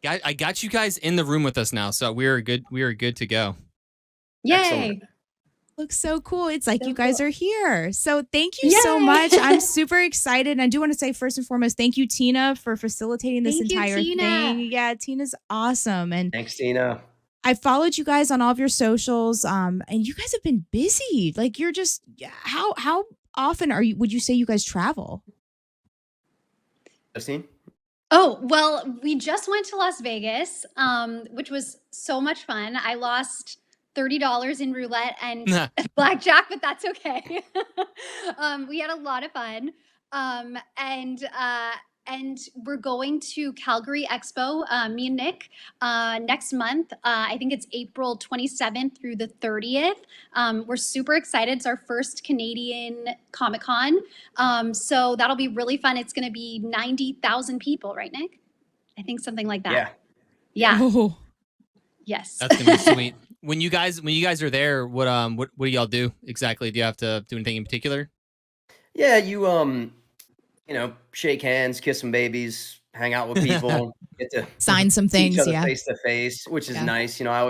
I got you guys in the room with us now, so we are good. We are good to go. Yay! Excellent. Looks so cool. It's like So you guys cool. are here. So thank you Yay! so much. I'm super excited. And I do want to say first and foremost, thank you, Tina, for facilitating this Thank you, entire Tina. thing. Yeah, Tina's awesome. And Thanks, Tina. I followed you guys on all of your socials. And you guys have been busy. Like you're just how often would you say you guys travel? Justine? Oh, well, we just went to Las Vegas, which was so much fun. I lost $30 in roulette and blackjack, but that's okay. We had a lot of fun. And we're going to Calgary Expo, me and Nick, next month. I think it's April 27th through the 30th. We're super excited. It's our first Canadian Comic-Con. So that'll be really fun. It's going to be 90,000 people, right, Nick? I think something like that. Yeah. Yeah. Oh. Yes. That's gonna be sweet. When you guys are there, what do y'all do exactly? Do you have to do anything in particular? Yeah, you shake hands, kiss some babies, hang out with people, get to Sign some see each things, other yeah. face to face, which is Yeah. nice. I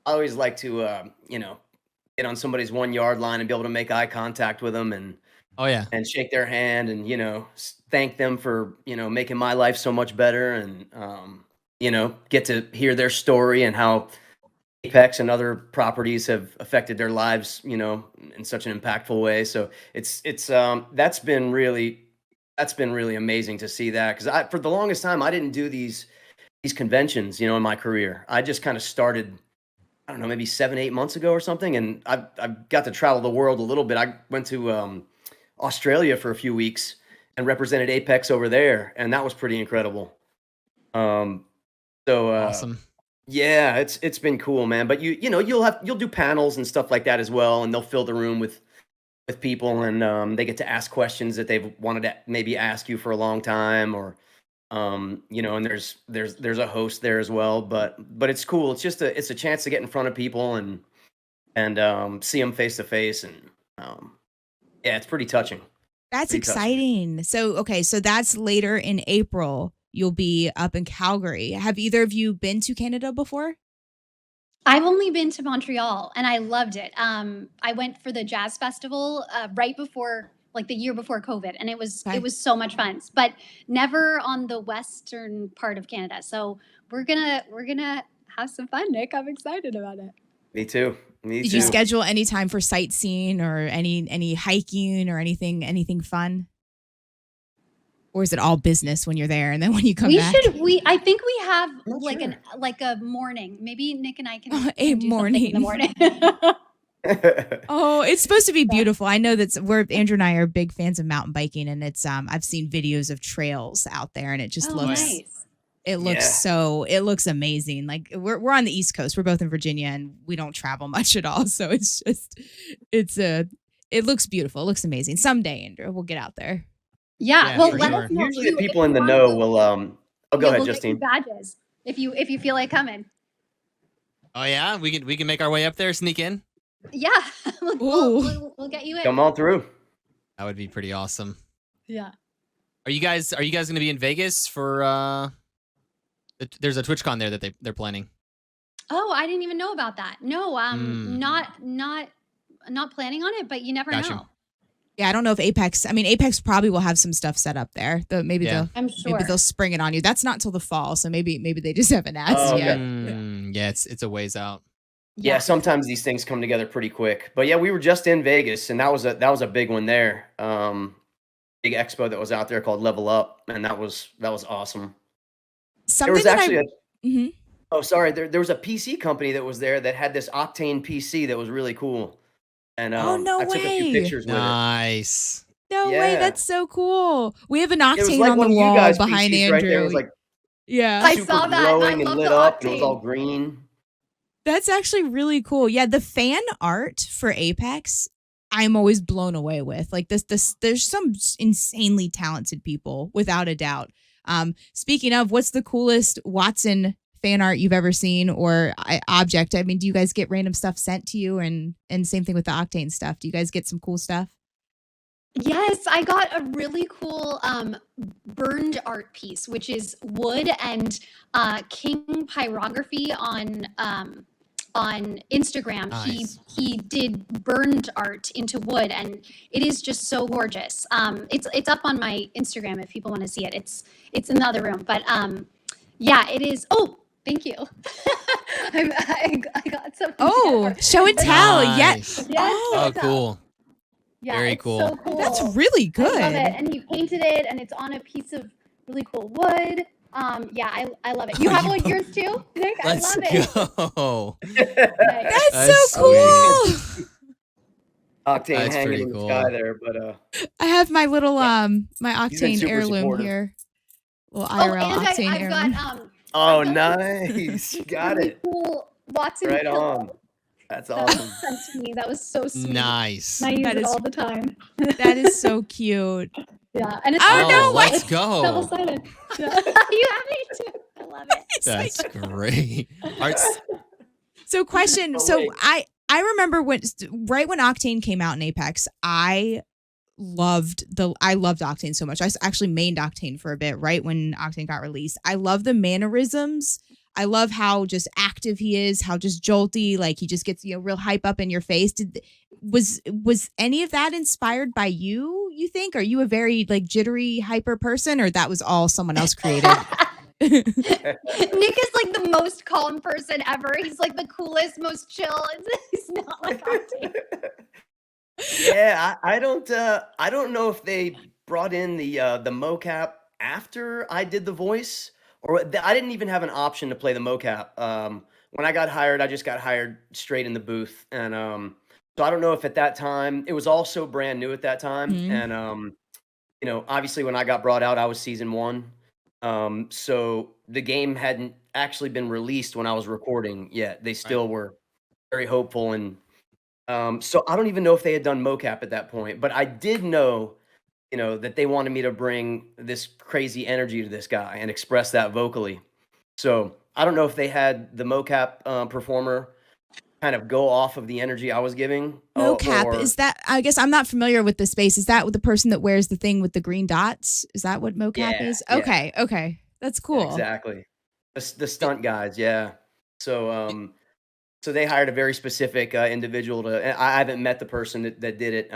always like to get on somebody's 1 yard line and be able to make eye contact with them and Oh yeah. and shake their hand and thank them for making my life so much better and get to hear their story and how Apex and other properties have affected their lives in such an impactful way. So it's that's been really amazing to see that, because for the longest time I didn't do these conventions in my career. I just kind of started, I don't know, maybe 7-8 months ago or something, and I've got to travel the world a little bit. I went to Australia for a few weeks and represented Apex over there, and that was pretty incredible. Awesome. Yeah, it's been cool, man. But you'll do panels and stuff like that as well, and they'll fill the room with people, and they get to ask questions that they've wanted to maybe ask you for a long time, or and there's a host there as well. But it's cool. It's just a chance to get in front of people and see them face to face, and yeah, it's pretty touching. That's Pretty touching. exciting. So, okay, so that's later in April. You'll be up in Calgary. Have either of you been to Canada before? I've only been to Montreal and I loved it. I went for the jazz festival right before, like the year before COVID, and it was so much fun. But never on the western part of Canada. So we're gonna have some fun, Nick. I'm excited about it. Me too. Did you schedule any time for sightseeing or any hiking or anything fun? Or is it all business when you're there and then when you come back? I think we have like a morning. Maybe Nick and I can a do morning in the morning. Oh, it's supposed to be beautiful. I know Andrew and I are big fans of mountain biking, and it's I've seen videos of trails out there, and it just looks nice. It looks amazing. Like we're on the East Coast. We're both in Virginia, and we don't travel much at all. So it looks beautiful. It looks amazing. Someday, Andrew, we'll get out there. Yeah, well, let us know. Usually the people in the know will go ahead, Justine. Badges if you feel like coming. Oh yeah, we can make our way up there, sneak in. Yeah, we'll get you in. Come on through. That would be pretty awesome. Yeah. Are you guys going to be in Vegas for there's a TwitchCon there that they're planning? Oh, I didn't even know about that. No, not planning on it, but you never know. Yeah, I don't know if Apex probably will have some stuff set up there. Maybe they'll spring it on you. That's not till the fall, so maybe they just haven't asked yet. Yeah, it's a ways out. Yeah, sometimes these things come together pretty quick. But yeah, we were just in Vegas, and that was a big one there. Big expo that was out there called Level Up, and that was awesome. There was actually oh, sorry, there was a PC company that was there that had this Octane PC that was really cool. And I took a few pictures with it. Nice. No way, that's so cool. We have an Octane on the one of wall you guys behind PCs Andrew. right there. It was like I saw that. Glowing and lit up, and it was all green. That's actually really cool. Yeah, the fan art for Apex, I'm always blown away with. Like there's some insanely talented people, without a doubt. Speaking of, what's the coolest Wattson fan art you've ever seen or object? I mean, do you guys get random stuff sent to you? And same thing with the Octane stuff. Do you guys get some cool stuff? Yes, I got a really cool burned art piece, which is wood and King Pyrography on Instagram. Nice. He did burned art into wood, and it is just so gorgeous. It's up on my Instagram if people want to see it. It's in the other room, but yeah, it is. Oh, thank you. I got some. Oh, show and tell. Nice. Yes. Yes, Oh, show and tell. cool. Yeah, Very it's cool. so cool. That's really good. I love it. And he painted it, and it's on a piece of really cool wood. Yeah, I love it. You have one yours too, Nick? Let's I love it. go. Nice. That's That's so cool. Octane That's hanging pretty in the cool. sky there, but I have my little Yeah. my He's been Octane super heirloom supportive. here. Little Oh, IRL and Octane I've heirloom. got Oh, I've got nice. You got really it. cool Wattson Right pillow on. That's that was awesome. sent to me. That was so sweet. Nice. And I use That it is- all the time. That is so cute. Yeah, and it's Oh, no, what? Let's go. double-sided. Yeah. You have it too. I love it. It's like- That's great. Arts. So question. Oh, So wait. I remember when right when Octane came out in Apex, I loved Octane so much. I actually mained Octane for a bit right when Octane got released. I love the mannerisms. I love how just active he is, how just jolty, like he just gets, real hype up in your face. Was any of that inspired by you think? Are you a very like jittery hyper person, or that was all someone else created? Nick is like the most calm person ever. He's like the coolest, most chill. He's not like Octane. Yeah, I don't know if they brought in the mocap after I did the voice, or I didn't even have an option to play the mocap. When I got hired, I just got hired straight in the booth, and so I don't know if at that time it was also brand new at that time, Mhm. and obviously when I got brought out, I was season 1, so the game hadn't actually been released when I was recording yet. They still were very hopeful, and so I don't even know if they had done mocap at that point, but I did know, that they wanted me to bring this crazy energy to this guy and express that vocally. So I don't know if they had the mocap performer kind of go off of the energy I was giving. Mocap, or- is that, I guess I'm not familiar with the space. Is that with the person that wears the thing with the green dots? Is that what mocap Yeah, is? yeah. Okay. That's Yeah, cool. exactly. The stunt guys, yeah. So so they hired a very specific individual to. And I haven't met the person that did it,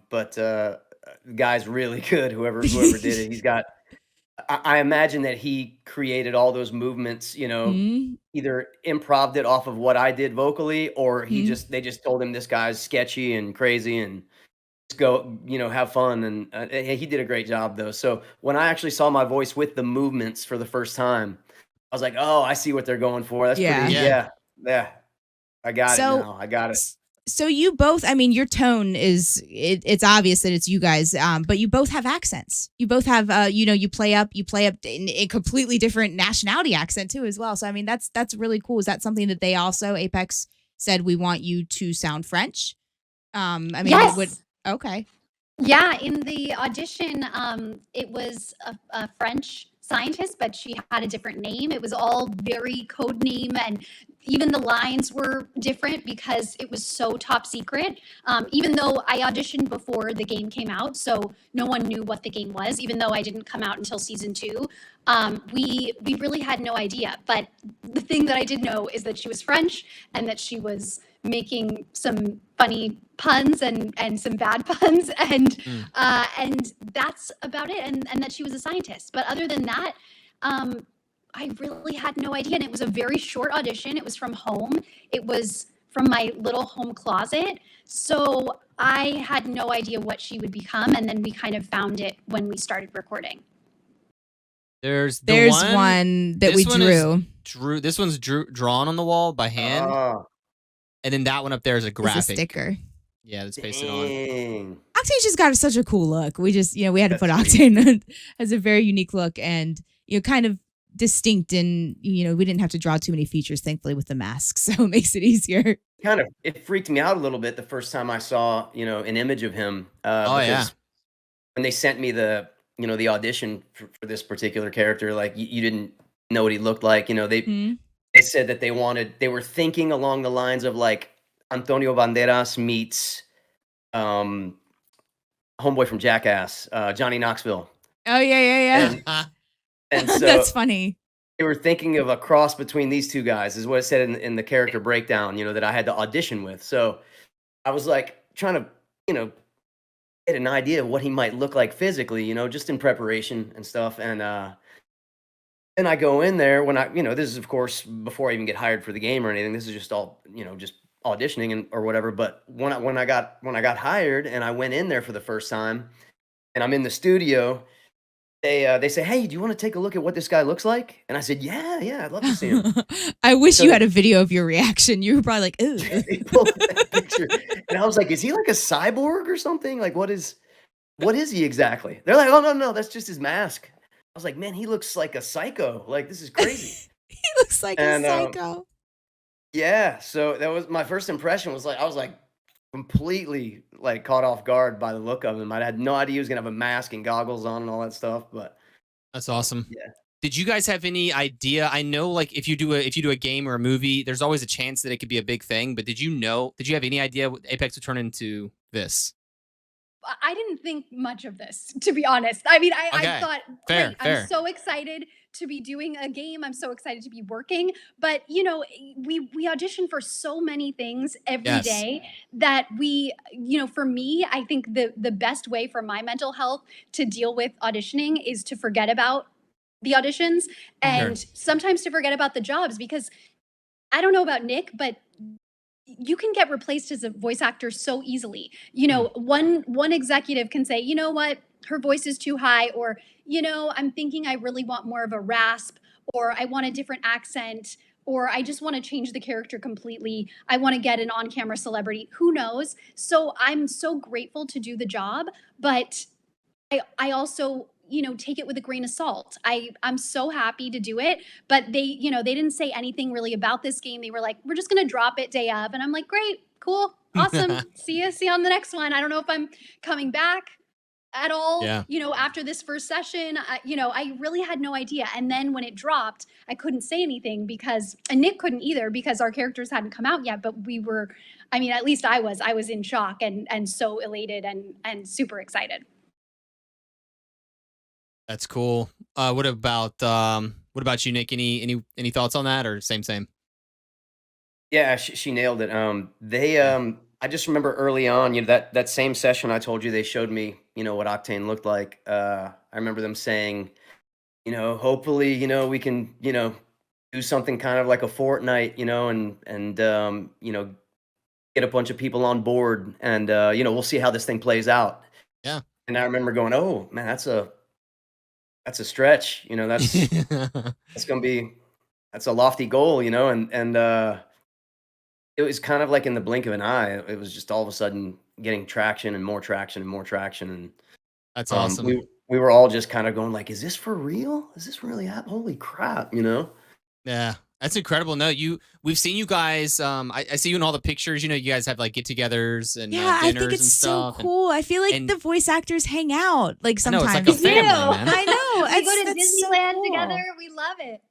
but the guy's really good. Whoever did it, he's got. I imagine that he created all those movements. Mhm. Either improv'd it off of what I did vocally, or Mhm. they just told him this guy's sketchy and crazy and just go, have fun. And he did a great job though. So when I actually saw my voice with the movements for the first time, I was like, oh, I see what they're going for. That's Yeah. pretty, Yeah. yeah. I got it So- now. I got it. So you both, I mean, your tone is, it's obvious that it's you guys, but you both have accents. You both have, you play up in a completely different nationality accent too as well. So, I mean, that's really cool. Is that something that they also, Apex said, we want you to sound French? I mean, Yes. okay. Yeah, in the audition, it was a French scientist, but she had a different name. It was all very code name, and even the lines were different because it was so top secret. Even though I auditioned before the game came out, so no one knew what the game was. Even though I didn't come out until season 2, we really had no idea. But the thing that I did know is that she was French and that she was making some funny puns and some bad puns, and that's about it, and that she was a scientist. But other than that, I really had no idea. And it was a very short audition. It was from home. It was from my little home closet. So I had no idea what she would become, and then we kind of found it when we started recording. There's one that we this one is drew. This one's drawn on the wall by hand, Oh, and then that one up there is a It's a graphic. sticker. Yeah, that's pasted on. dang. Octane's just got such a cool look. We just, we had to put That's Octane as a very unique look and, kind of distinct, and, we didn't have to draw too many features, thankfully, with the mask. So it makes it easier. It freaked me out a little bit the first time I saw, an image of him. Oh, yeah. Because when they sent me the audition for this particular character, like you didn't know what he looked like. Mhm. They said that they were thinking along the lines of like Antonio Banderas meets homeboy from Jackass, Johnny Knoxville. Oh yeah. And so That's funny. they were thinking of a cross between these two guys, is what it said in the character breakdown, that I had to audition with. So I was like trying to, get an idea of what he might look like physically, just in preparation and stuff. And then I go in there when this is of course before I even get hired for the game or anything. This is just all, just auditioning and or whatever. But when I got hired and I went in there for the first time and I'm in the studio, they say, "Hey, do you want to take a look at what this guy looks like?" And I said, "Yeah, I'd love to see him." I wish So you had a video of your reaction. You were probably like, "Ooh." they pulled that picture, and I was like, "Is he like a cyborg or something? Like, what is he exactly?" They're like, "Oh no, that's just his mask." I was like, "Man, he looks like a psycho. Like, this is crazy." He looks like a psycho. Yeah, so that was my first impression. I was like completely like caught off guard by the look of him. I had no idea he was gonna have a mask and goggles on and all that stuff. But That's awesome. yeah. Did you guys have any idea? I know, like, if you do a game or a movie, there's always a chance that it could be a big thing. But did you have any idea what Apex would turn into this? I didn't think much of this, to be honest. I mean, I Okay. thought, Fair. I'm so excited to be doing a game. I'm so excited to be working. But, we audition for so many things every day Yes. that for me, I think the best way for my mental health to deal with auditioning is to forget about the auditions and sometimes to forget about the jobs, because I don't know about Nick, but you can get replaced as a voice actor so easily. One executive can say, "You know what? Her voice is too high," or, "I'm thinking I really want more of a rasp, or I want a different accent, or I just want to change the character completely. I want to get an on-camera celebrity." Who knows? So I'm so grateful to do the job, but I also, take it with a grain of salt. I'm so happy to do it, but they didn't say anything really about this game. They were like, "We're just gonna drop it day of," and I'm like, "Great, cool, awesome. See you on the next one." I don't know if I'm coming back at all. Yeah. After this first session, I really had no idea. And then when it dropped, I couldn't say anything and Nick couldn't either, because our characters hadn't come out yet. But we were, at least I was in shock and so elated and super excited. That's cool. What about you, Nick? Any thoughts on that, or same? Yeah, she nailed it. I just remember early on, that same session I told you, they showed me, what Octane looked like. I remember them saying, hopefully, we can, do something kind of like a Fortnite, and get a bunch of people on board, and we'll see how this thing plays out. Yeah. And I remember going, "Oh man, that's a stretch, that's a lofty goal, and it was kind of like in the blink of an eye. It was just all of a sudden getting traction and more traction and more traction. And That's awesome. we were all just kind of going like, "Is this for real? Is this really happening? Holy crap!" Yeah, that's incredible. No, we've seen you guys. I see you in all the pictures. You guys have like get-togethers and Yeah, I dinners think it's and so stuff. cool. I feel like and- the voice actors hang out like I know, sometimes. it's like a family, man. I know. We go to that's so Disneyland cool. together. We love it.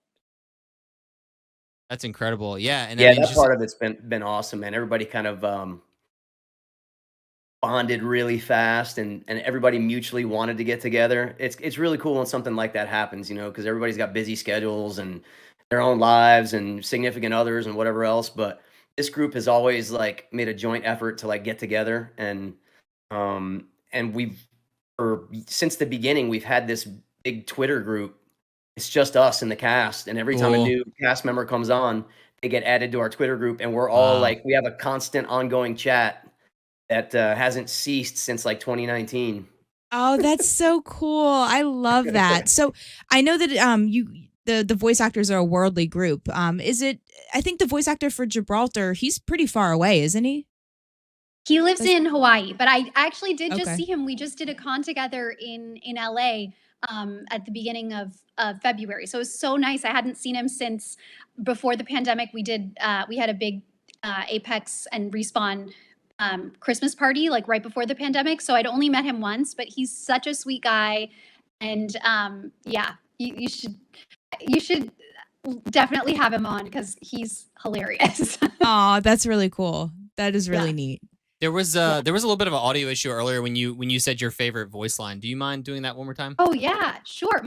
That's incredible. Yeah, and Yeah, I mean, that just, part of it's been awesome, man. Everybody kind of bonded really fast, and everybody mutually wanted to get together. It's really cool when something like that happens, because everybody's got busy schedules and their own lives and significant others and whatever else. But this group has always like made a joint effort to like get together, and since the beginning we've had this big Twitter group. It's just us and the cast, and every time a Cool. new cast member comes on, they get added to our Twitter group, and we're all Wow. like, we have a constant ongoing chat that hasn't ceased since like 2019. Oh, that's so cool. I love that. So I know that the voice actors are a worldly group. I think the voice actor for Gibraltar, he's pretty far away, isn't he? He lives in Hawaii, but I actually did just Okay. see him. We just did a con together in LA at the beginning of February. So it was so nice. I hadn't seen him since before the pandemic. We had a big Apex and Respawn Christmas party like right before the pandemic. So I'd only met him once, but he's such a sweet guy. And yeah, you should definitely have him on because he's hilarious. Oh, that's really cool. That is really Yeah. neat. There was a little bit of an audio issue earlier when you said your favorite voice line. Do you mind doing that one more time? Oh yeah, sure.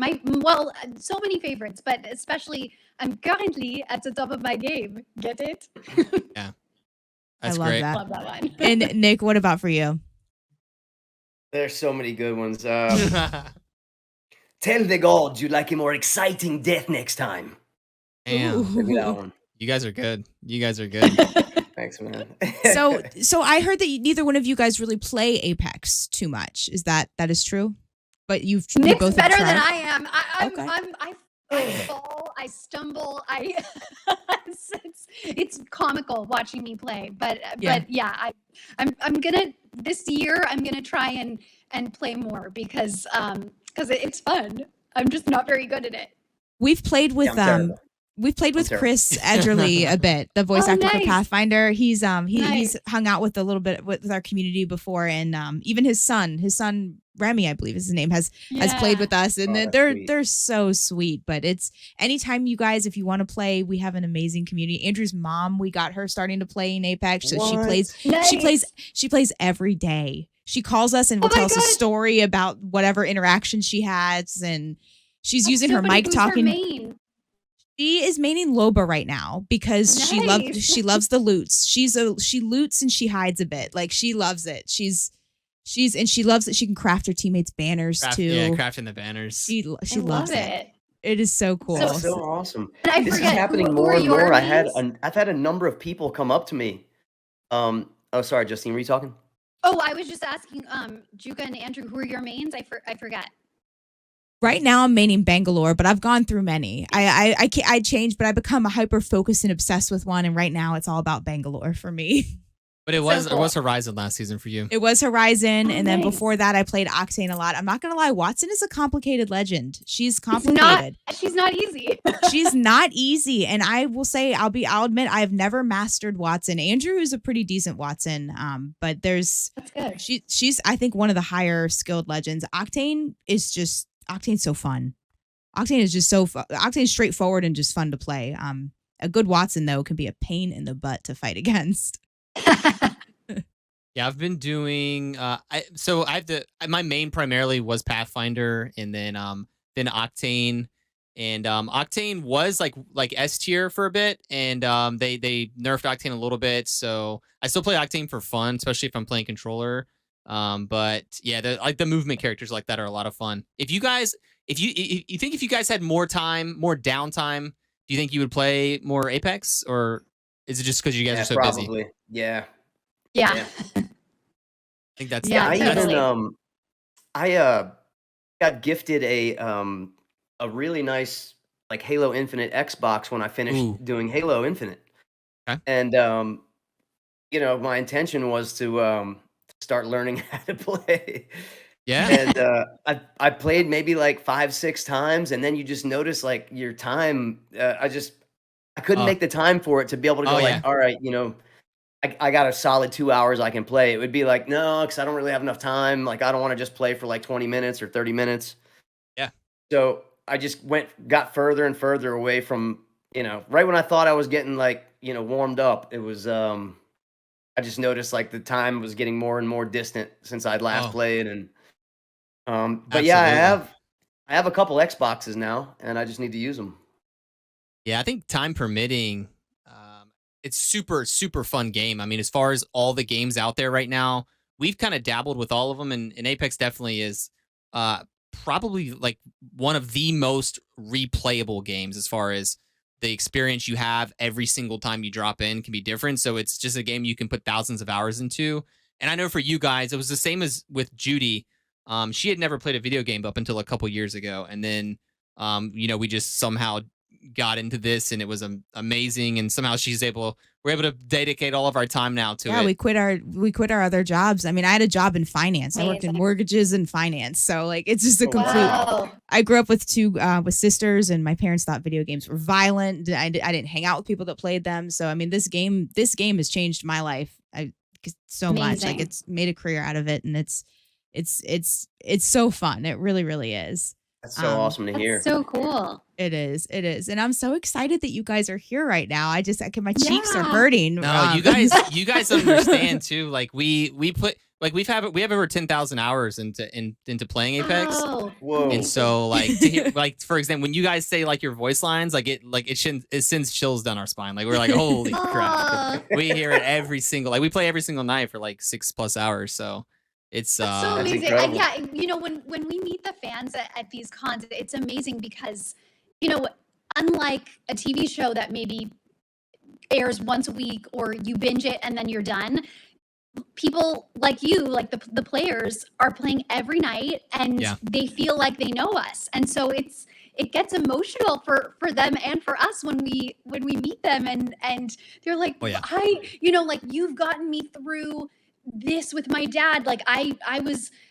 So many favorites, but especially I'm currently at the top of my game. Get it? Yeah, I that's love great. that. Love that one. And Nick, what about for you? There's so many good ones. Tell the gods you'd like a more exciting death next time. Damn, Give me that one. you guys are good. You guys are good. Thanks, man. So I heard that neither one of you guys really play Apex too much. Is that is true? But you Nick's both have better than tried? I am. Okay. I fall, I stumble, it's comical watching me play. But yeah, I'm gonna this year I'm gonna try and play more because it's fun. I'm just not very good at it. We've played with I'm terrible. We've played with terrible. Chris Edgerly a bit, the voice Oh, actor for nice. Pathfinder. He's Nice. he's hung out with a little bit with our community before, and even his son Remy, I believe is his name, has played with us, and Oh, that's they're sweet. they're so sweet. But it's anytime you guys, if you want to play, we have an amazing community. Andrew's mom, we got her starting to play in Apex, so she What? plays Nice. she plays every day. She calls us and will Oh my tell us a gosh. story about whatever interaction she has, and she's That's using so her funny. mic Who's her talking. main? She is maining Loba right now because she loves the loots. She loots and she hides a bit. Like she loves it. She loves that she can craft her teammates banners too. Yeah, crafting the banners. She I loves love it. it. It is so cool. That's so awesome. And I This is forget, happening who more are and your more. mains? I've had a number of people come up to me. Oh, sorry, Justine, were you talking? Oh, I was just asking, Juga and Andrew, who are your mains? I forgot. Right now, I'm maining Bangalore, but I've gone through many. I changed, but I become a hyper focused and obsessed with one, and right now it's all about Bangalore for me. But it So was cool. Horizon last season for you. It was Horizon, and then nice. before that, I played Octane a lot. I'm not gonna lie, Wattson is a complicated legend. She's She's complicated. not easy. She's not easy, and I will say I'll admit I've never mastered Wattson. Andrew is a pretty decent Wattson, but there's That's good. she's I think one of the higher skilled legends. Octane's so fun. Octane is just Octane's straightforward and just fun to play. A good Wattson though can be a pain in the butt to fight against. Yeah, I've been doing. My main primarily was Pathfinder, and then Octane, and Octane was like S tier for a bit, and they nerfed Octane a little bit, so I still play Octane for fun, especially if I'm playing controller. But yeah, the movement characters like that are a lot of fun. If you guys had more time, more downtime, do you think you would play more Apex, or is it just because you guys are so busy? Probably. Yeah. Yeah. I think that's Yeah, I totally. even I got gifted a really nice like Halo Infinite Xbox when I finished Ooh. doing Halo Infinite. Okay. And my intention was to start learning how to play. Yeah. And I played maybe like 5-6 times, and then you just notice like your time. I couldn't make the time for it to be able to go yeah. all right, I got a solid 2 hours I can play. It would be like, no, because I don't really have enough time. Like, I don't want to just play for like 20 minutes or 30 minutes. Yeah. So I just got further and further away from, right when I thought I was getting like, warmed up, it was, I just noticed like the time was getting more and more distant since I'd last played. And, but yeah, I have a couple Xboxes now, and I just need to use them. Yeah, I think time permitting, it's super, super fun game. I mean, as far as all the games out there right now, we've kind of dabbled with all of them, and Apex definitely is probably like one of the most replayable games as far as the experience you have every single time you drop in can be different. So it's just a game you can put thousands of hours into. And I know for you guys, it was the same as with Judy. She had never played a video game up until a couple years ago. And then, we just somehow got into this, and it was amazing. And somehow we're able to dedicate all of our time now to it. Yeah, we quit our other jobs. I mean, I had a job in finance. I worked in mortgages and finance. So like, it's just a complete. Wow. I grew up with with sisters, and my parents thought video games were violent. I didn't hang out with people that played them. So I mean, this game has changed my life so much. Like, it's made a career out of it, and it's so fun. It really, really is. That's so awesome to hear. That's so cool. It is. And I'm so excited that you guys are here right now. My cheeks are Yeah. hurting. No, you guys understand too. Like we put like we have over 10,000 hours into playing Apex. Oh, Whoa. And so like to hear, like for example, when you guys say like your voice lines, it sends chills down our spine. Like we're like, holy crap. We hear it every single, like we play every single night for like 6+ hours. So it's that's so That's amazing. incredible. Yeah, you know, when we meet the fans at these cons, it's amazing because, you know, unlike a TV show that maybe airs once a week or you binge it and then you're done, people like you, like the players, are playing every night and Yeah. they feel like they know us, and so it gets emotional for them and for us when we meet them, and they're like, Oh, yeah. you know, like, you've gotten me through this with my dad. Like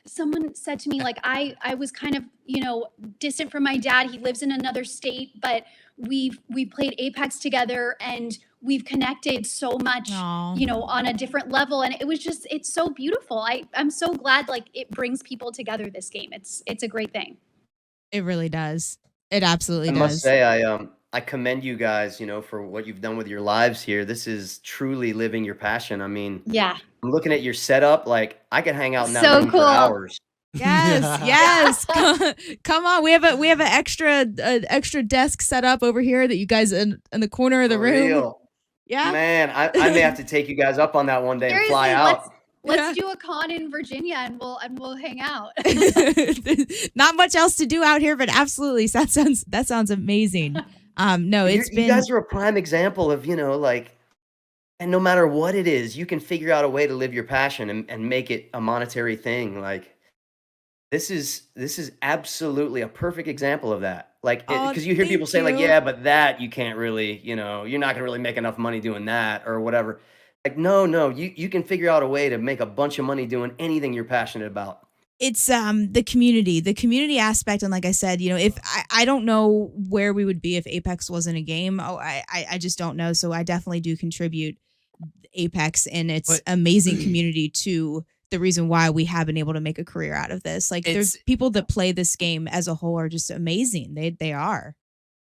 someone said to me, like, I was kind of, you know, distant from my dad. He lives in another state, but we played Apex together and we've connected so much, Aw. you know, on a different level. And it was just, it's so beautiful. I'm so glad, like, it brings people together, this game. It's a great thing. It really does. It absolutely I does. must say, I commend you guys, you know, for what you've done with your lives here. This is truly living your passion. I mean, Yeah. I'm looking at your setup. Like, I could hang out in that So room cool. for hours. Yes. Come on. We have an extra desk set up over here that you guys in the corner of the For room. real. Yeah. Man, I may have to take you guys up on that one day and fly Seriously, out. let's do a con in Virginia and we'll hang out. Not much else to do out here, but absolutely, that sounds amazing. No, it's You been. guys are a prime example of, you know, like, and no matter what it is, you can figure out a way to live your passion and make it a monetary thing. Like, this is absolutely a perfect example of that. Like, Oh, because you hear people thank say, like, you. yeah, but that you can't really, you know, you're not gonna really make enough money doing that or whatever. Like, no, you can figure out a way to make a bunch of money doing anything you're passionate about. It's the community aspect, and like I said, you know, if I don't know where we would be if Apex wasn't a game. I just don't know. So I definitely do contribute Apex and its But- amazing community to the reason why we have been able to make a career out of this. Like, there's people that play this game as a whole are just amazing. They are.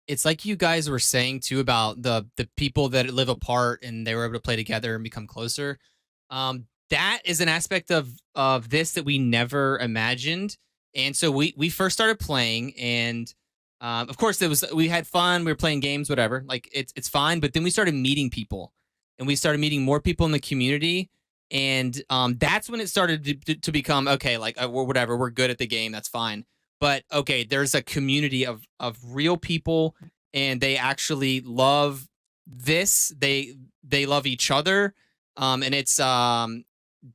It's like you guys were saying too about the people that live apart and they were able to play together and become closer. That is an aspect of this that we never imagined. And so we first started playing, and of course we had fun. We were playing games, whatever. Like it's fine. But then we started meeting people, and we started meeting more people in the community. And that's when it started to become okay. Like whatever, we're good at the game. That's fine. But okay, there's a community of real people, and they actually love this. They love each other, and it's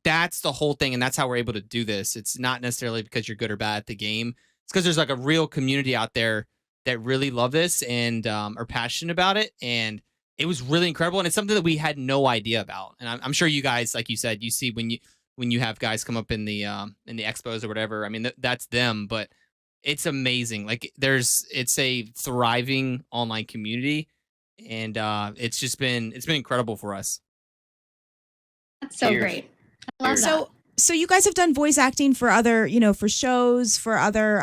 that's the whole thing, and that's how we're able to do this. It's not necessarily because you're good or bad at the game. It's because there's like a real community out there that really love this and are passionate about it, and it was really incredible. And it's something that we had no idea about. And I'm sure you guys, like you said, you see when you have guys come up in the expos or whatever. I mean, that's them, but it's amazing. Like it's a thriving online community, and it's been incredible for us. That's so Cheers. great. I love Cheers. that. So you guys have done voice acting for other, you know, for shows, for other,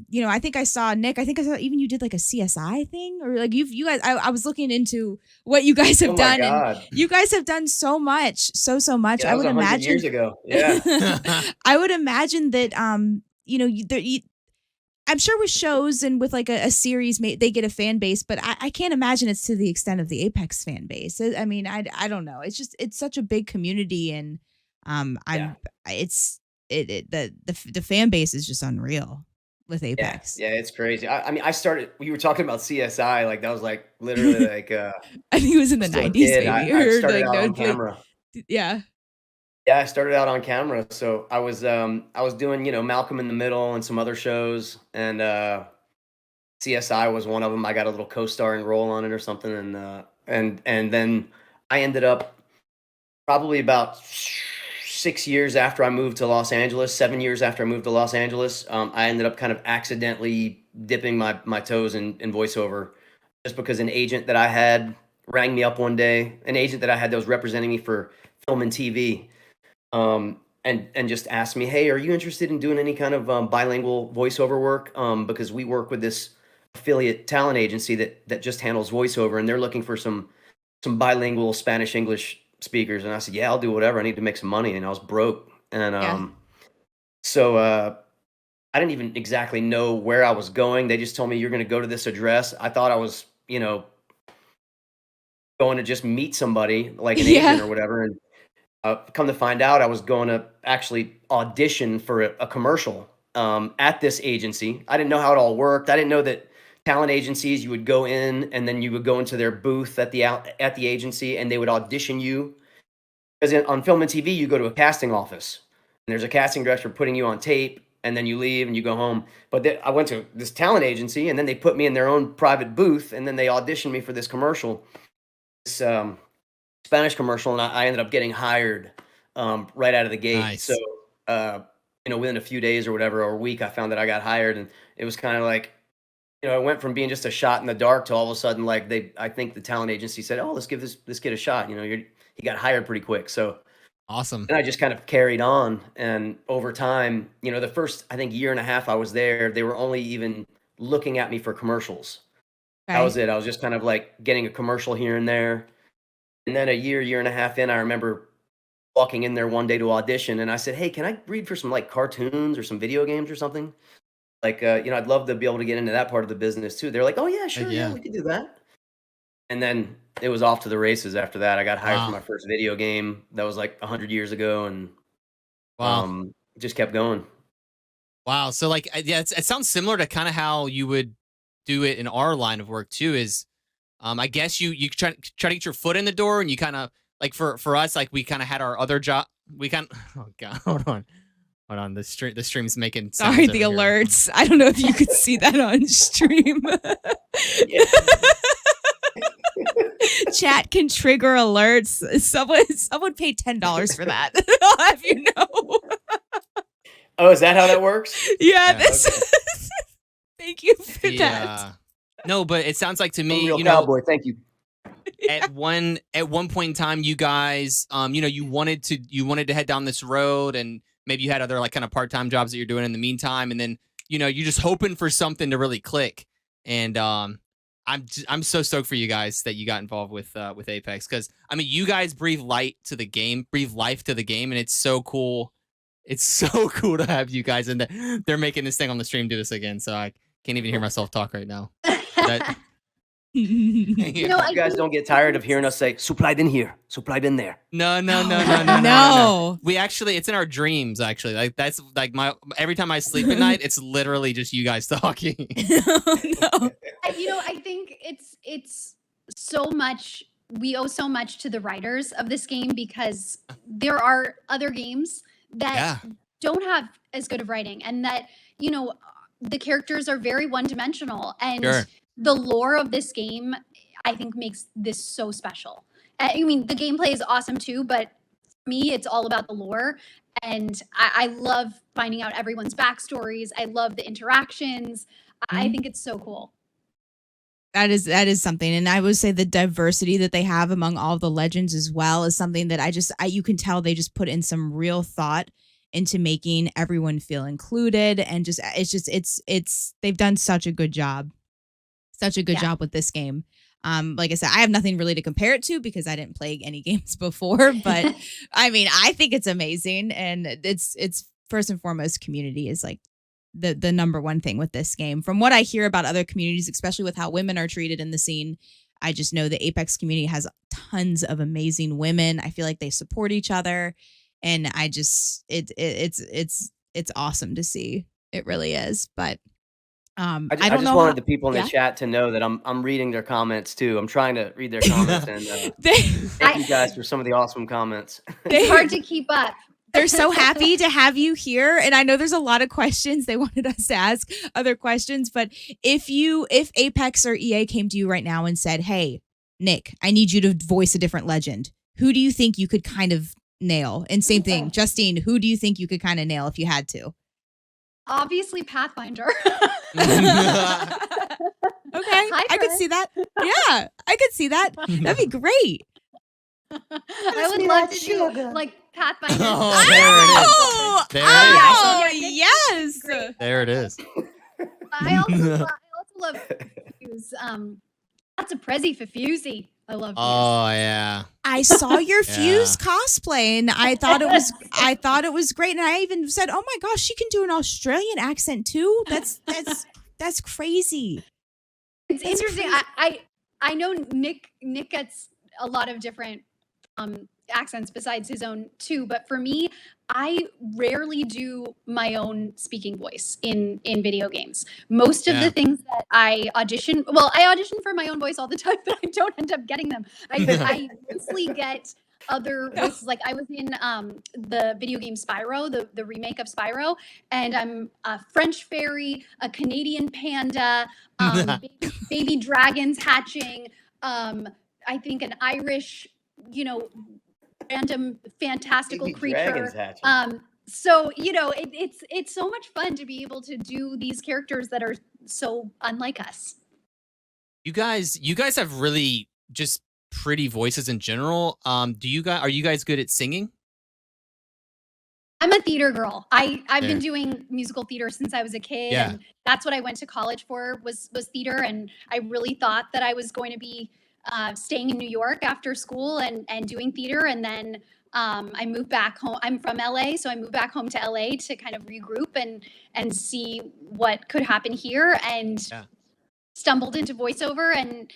you know, I think I saw Nick. I think I saw even you did like a CSI thing, or like you guys. I was looking into what you guys have Oh my done, God. and you guys have done so much, so much. Yeah, that I was would 100 imagine years ago. Yeah. I would imagine that, you know, I'm sure with shows and with like a series, they get a fan base, but I can't imagine it's to the extent of the Apex fan base. I mean, I don't know. It's such a big community, and Yeah. the fan base is just unreal with Apex. Yeah, it's crazy. I mean, I started. We were talking about CSI, like that was like literally like. I think it was in the still a 90s, kid. maybe. I or started like, out no, on like, camera. yeah. Yeah, I started out on camera, so I was doing, you know, Malcolm in the Middle and some other shows, and CSI was one of them. I got a little co-starring role on it or something, and then I ended up probably about 6 years after I moved to Los Angeles, 7 years after I moved to Los Angeles, I ended up kind of accidentally dipping my toes in voiceover, just because an agent that I had rang me up one day, an agent that I had that was representing me for film and TV. and just asked me, "Hey, are you interested in doing any kind of bilingual voiceover work? Because we work with this affiliate talent agency that just handles voiceover, and they're looking for some bilingual Spanish English speakers." And I said, "Yeah, I'll do whatever. I need to make some money." And I was broke, and Yeah. so I didn't even exactly know where I was going. They just told me, "You're going to go to this address." I thought I was, going to just meet somebody like an agent Yeah. or whatever, and come to find out, I was going to actually audition for a commercial at this agency. I didn't know how it all worked. I didn't know that talent agencies, you would go in and then you would go into their booth at the agency, and they would audition you. Because on film and TV, you go to a casting office, and there's a casting director putting you on tape, and then you leave and you go home. But I went to this talent agency, and then they put me in their own private booth, and then they auditioned me for this commercial. This Spanish commercial, and I ended up getting hired right out of the gate. Nice. So, within a few days or whatever, or a week, I found that I got hired, and it was kind of like, it went from being just a shot in the dark to all of a sudden, like I think the talent agency said, "Oh, let's give this kid a shot." He got hired pretty quick. So, Awesome. and I just kind of carried on, and over time, the first, I think, year and a half I was there, they were only even looking at me for commercials. That was it. I was just kind of like getting a commercial here and there. And then a year and a half in, I remember walking in there one day to audition, and I said, "Hey, can I read for some like cartoons or some video games or something? Like, I'd love to be able to get into that part of the business too." They're like, "Oh yeah, sure, yeah, Yeah. we could do that." And then it was off to the races after that. I got hired for Wow. my first video game that was like 100 years ago, and Wow. just kept going. Wow. So like, yeah, it sounds similar to kind of how you would do it in our line of work too. Is I guess you try to get your foot in the door, and you kind of like for us, like we kind of had our other job. We kind oh god, hold on. The stream's making sounds Sorry, over the here. alerts. I don't know if you could see that on stream. Yeah. Chat can trigger alerts. Someone paid $10 for that. I'll have you know. Oh, is that how that works? Yeah, Yeah. this. Thank you for The, that. no, but it sounds like to me, Real cowboy. Thank you. at one point in time, you guys, you wanted to head down this road, and maybe you had other like kind of part-time jobs that you're doing in the meantime, and then you're just hoping for something to really click. And I'm so stoked for you guys that you got involved with Apex, because I mean, you guys breathe life to the game, and it's so cool. It's so cool to have you guys, and they're making this thing on the stream do this again. So I can't even hear myself talk right now. That, You guys don't get tired of hearing us say, "Supplied in here, supplied in there." No. No. We actually, it's in our dreams. Actually, like that's like every time I sleep at night, it's literally just you guys talking. No. I think it's so much. We owe so much to the writers of this game, because there are other games that don't have as good of writing, and that the characters are very one-dimensional, and Sure. the lore of this game, I think, makes this so special. I mean, the gameplay is awesome too, but for me, it's all about the lore. And I love finding out everyone's backstories. I love the interactions. I think it's so cool. That is something. And I would say the diversity that they have among all the legends as well is something that you can tell they just put in some real thought into making everyone feel included. And they've done such a good job. Such a good job with this game. Like I said, I have nothing really to compare it to because I didn't play any games before, but I mean, I think it's amazing. And it's first and foremost, community is like the number one thing with this game. From what I hear about other communities, especially with how women are treated in the scene, I just know the Apex community has tons of amazing women. I feel like they support each other, and I just it's awesome to see. It really is. But I just don't know wanted the people in the chat to know that I'm reading their comments too. I'm trying to read their comments, and thank you guys for some of the awesome comments. It's hard to keep up. They're so happy to have you here. And I know there's a lot of questions they wanted us to ask, other questions. But if Apex or EA came to you right now and said, "Hey, Nick, I need you to voice a different legend," who do you think you could kind of nail? And same thing, Justine, who do you think you could kind of nail if you had to? Obviously, Pathfinder. Okay, I could see that. Yeah, I could see that. That'd be great. I would love to do like Pathfinder. Oh, there it is. Oh, There it is. yes. There it is. I also love Fuse. That's a Prezi for Fusey. I love Fuse. Oh yeah. I saw your Yeah. Fuse cosplay and I thought it was great. And I even said, "Oh my gosh, she can do an Australian accent too. That's crazy." It's interesting. I know Nick gets a lot of different accents besides his own too, but for me, I rarely do my own speaking voice in video games. Most of the things that I audition for my own voice all the time, but I don't end up getting them. I mostly get other voices. Like I was in the video game Spyro, the remake of Spyro, and I'm a French fairy, a Canadian panda, baby dragons hatching, I think an Irish, random fantastical Baby creature. dragons hatching. So it's so much fun to be able to do these characters that are so unlike us. You guys have really just pretty voices in general. Are you guys good at singing? I'm a theater girl. I've Yeah. been doing musical theater since I was a kid, Yeah. and that's what I went to college for was theater. And I really thought that I was going to be staying in New York after school and doing theater. And then I moved back home. I'm from LA, so I moved back home to LA to kind of regroup and see what could happen here. And stumbled into voiceover, and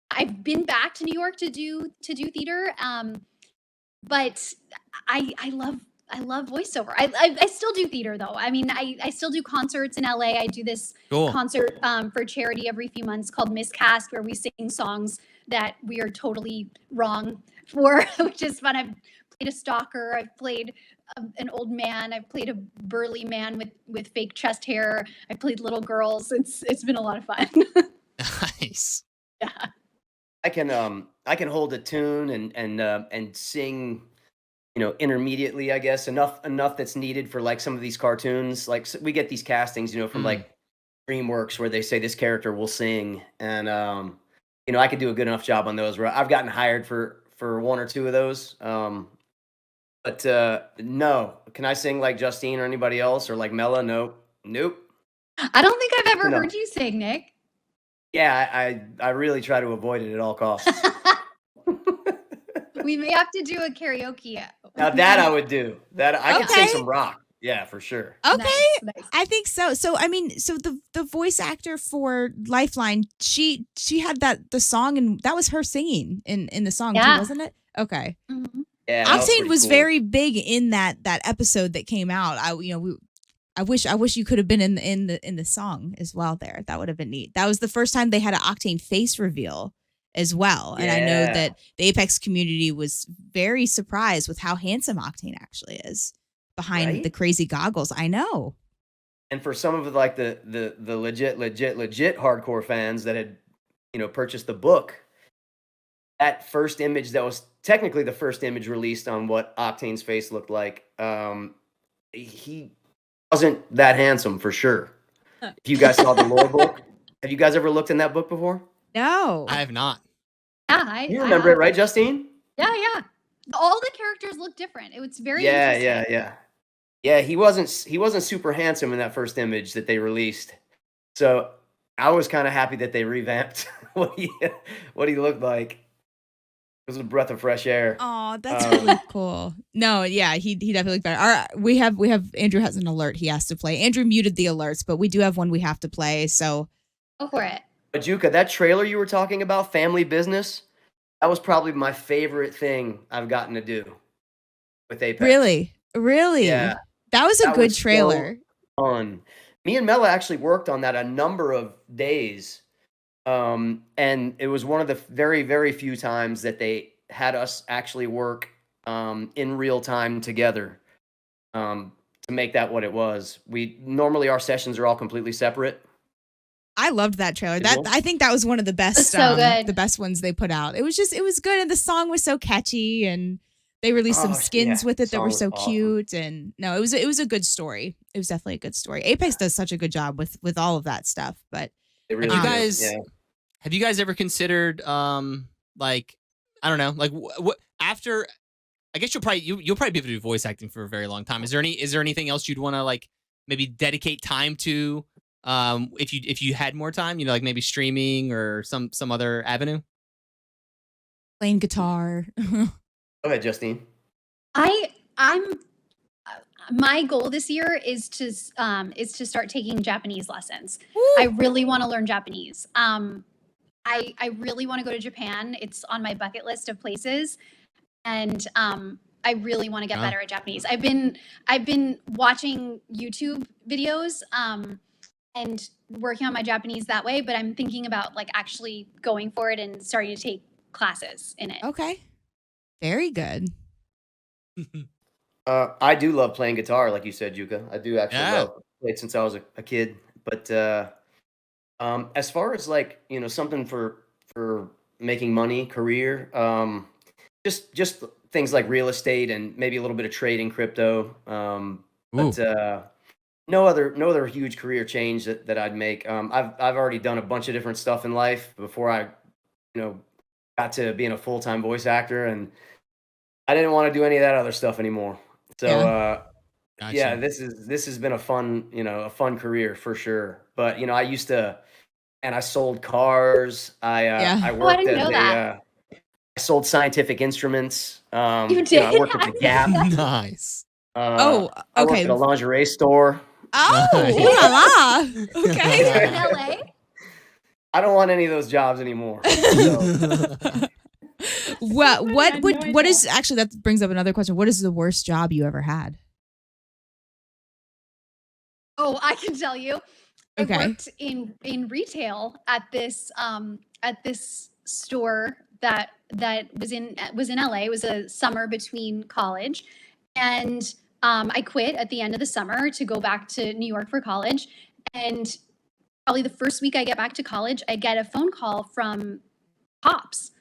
I've been back to New York to do theater. But I love voiceover. I still do theater though. I mean, I still do concerts in LA. I do this concert for charity every few months called Miscast, where we sing songs that we are totally wrong for, which is fun. I've played a stalker. I've played an old man. I've played a burly man with fake chest hair. I played little girls. It's been a lot of fun. Nice. Yeah. I can hold a tune and sing, intermediately, I guess, enough that's needed for like some of these cartoons. Like we get these castings, from like DreamWorks where they say this character will sing, and I could do a good enough job on those. Where I've gotten hired for one or two of those. But no, can I sing like Justine or anybody else or like Mela? Nope. I don't think I've ever heard you sing, Nick. Yeah, I really try to avoid it at all costs. We may have to do a karaoke. Now that I would do. That I could sing some rock. Yeah, for sure. Okay. Nice. I think so. So I mean, the voice actor for Lifeline, she had the song, and that was her singing in the song too, wasn't it? Okay. Mm-hmm. Yeah, Octane was cool. very big in that episode that came out. I wish you could have been in the song as well there. That would have been neat. That was the first time they had an Octane face reveal as well. And I know that the Apex community was very surprised with how handsome Octane actually is behind the crazy goggles. I know. And for some of like the legit hardcore fans that had, purchased the book, that first image that was technically the first image released on what Octane's face looked like, he wasn't that handsome for sure. If you guys saw the lore book, have you guys ever looked in that book before? No, I have not. Yeah, you remember it, right, Justine? Yeah. All the characters look different. It was very interesting. Yeah. He wasn't super handsome in that first image that they released. So I was kind of happy that they revamped what he looked like. It was a breath of fresh air. Oh, that's really cool. No, yeah, he definitely looked better. We have Andrew has an alert he has to play. Andrew muted the alerts, but we do have one we have to play. So go for it. Ajuka, that trailer you were talking about, Family Business, that was probably my favorite thing I've gotten to do with Apex. Really? Yeah. That was a good trailer. So fun. Me and Mela actually worked on that a number of days. And it was one of the very, very few times that they had us actually work in real time together to make that what it was. Normally our sessions are all completely separate. I loved that trailer. I think that was one of the best, so good. The best ones they put out. It was good, and the song was so catchy, and they released some skins with it that were so cute. And no, it was a good story. It was definitely a good story. Apex does such a good job with all of that stuff. But Really have you guys ever considered like I don't know, like what after I guess you'll probably be able to do voice acting for a very long time. Is there anything else you'd want to like maybe dedicate time to? If you had more time, like maybe streaming or some other avenue. Playing guitar. Go ahead, Justine. I'm my goal this year is to start taking Japanese lessons. Woo! I really want to learn Japanese. I really want to go to Japan. It's on my bucket list of places, and I really want to get better at Japanese. I've been watching YouTube videos and working on my Japanese that way, but I'm thinking about like actually going for it and starting to take classes in it. Okay. Very good. I do love playing guitar, like you said, Yuka. I do actually love it since I was a kid. But as far as like something for making money, career, just things like real estate and maybe a little bit of trading, crypto. But no other huge career change that I'd make. I've already done a bunch of different stuff in life before I got to being a full-time voice actor, and I didn't want to do any of that other stuff anymore. So Gotcha. this has been a fun career for sure. But I used to, and I sold cars. I worked I sold scientific instruments. You did? I worked at the Gap. Nice. I worked at a lingerie store. Oh, Nice. ooh la la. Okay. In LA? I don't want any of those jobs anymore. So. What is actually, that brings up another question. What is the worst job you ever had? Oh, I can tell you. Okay. I worked in retail at this store that was in LA. It was a summer between college, and I quit at the end of the summer to go back to New York for college. And probably the first week I get back to college, I get a phone call from cops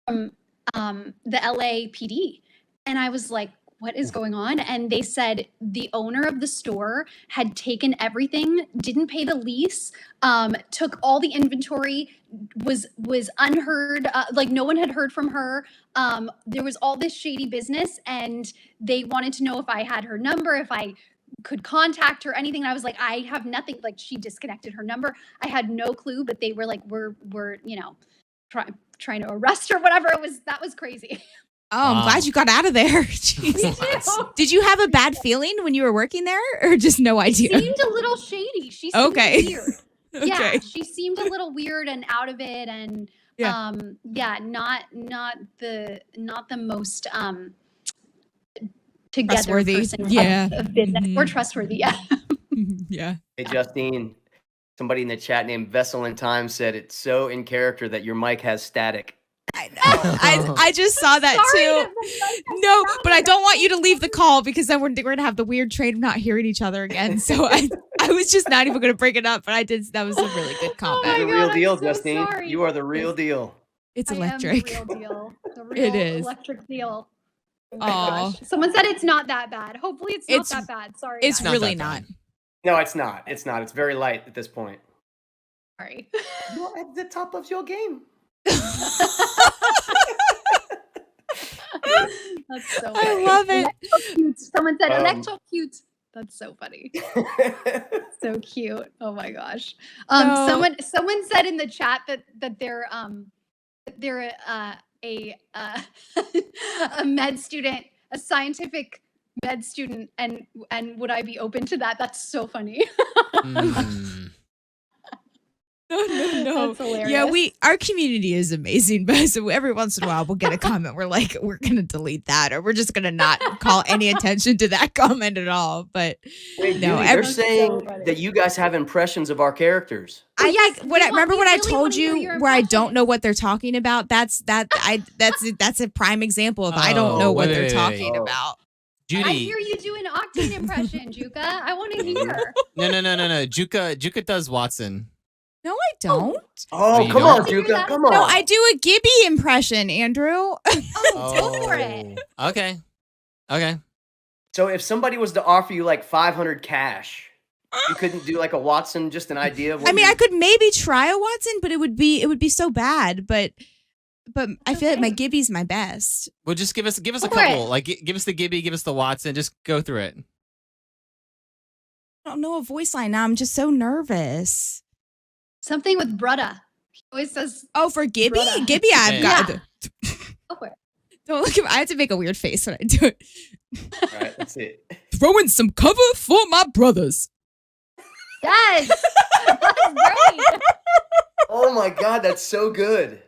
from the LAPD, and I was like, what is going on? And they said the owner of the store had taken everything, didn't pay the lease, took all the inventory, was unheard, like no one had heard from her. There was all this shady business, and they wanted to know if I had her number, if I could contact her, anything. And I was like, I have nothing. Like, she disconnected her number. I had no clue, but they were like, we're trying to arrest her, whatever. That was crazy. Oh, I'm glad you got out of there. Jeez. Did you have a bad feeling when you were working there, or just no idea? She seemed a little shady. She seemed weird. Yeah, she seemed a little weird and out of it, and not the most together trustworthy person of business or trustworthy. Yeah. Yeah. Hey, Justine, somebody in the chat named Vessel in Time said it's so in character that your mic has static. I know. I just saw that too. No, but I don't want you to leave the call, because then we're gonna have the weird trade of not hearing each other again. So I was just not even gonna bring it up, but I did. That was a really good comment. You're the real deal, I'm so Justine. sorry. You are the real deal. It's I am electric. the real deal. The real It is. electric deal. Oh my Aw. gosh. Someone said it's not that bad. Hopefully it's not that bad. Sorry. It's guys. really that not. bad. No, it's not. It's not. It's very light at this point. Sorry. You're at the top of your game. That's so I funny. love it. Electro-cute. Someone said Um, electro-cute. That's so funny. So cute. Oh my gosh. No. Someone said in the chat that they're a med student, a scientific med student, and would I be open to that? That's so funny. No. That's hilarious. Yeah, our community is amazing, but so every once in a while we'll get a comment. We're like, we're gonna delete that, or we're just gonna not call any attention to that comment at all. But Wait, no, Judy, they're saying that you guys have impressions of our characters. Yes, remember when I really told wanna hear you your where I impression. don't know what they're talking about? That's a prime example of I don't know what they're wait. talking Oh. about. Judy. I hear you do an Octane impression, Juka. I want to hear. No. Juka does Watson. No, I don't. Oh, you come don't? on, Juka. Come on. No, I do a Gibby impression, Andrew. Oh, go for it. Okay. So if somebody was to offer you like 500 cash, you couldn't do like a Watson, just an idea of what I mean, I could maybe try a Watson, but it would be so bad. But but I feel like my Gibby's my best. Well, just give us a for couple. it. Like, give us the Gibby, give us the Watson. Just go through it. I don't know a voice line now. I'm just so nervous. Something with brudda. He always says, Oh, for Gibby? Brother. Gibby, I've got. Yeah. Go for it. Don't look at. I have to make a weird face when I do it. All right, let's see it. Throw in some cover for my brothers. Yes. That's great. Oh my God, that's so good.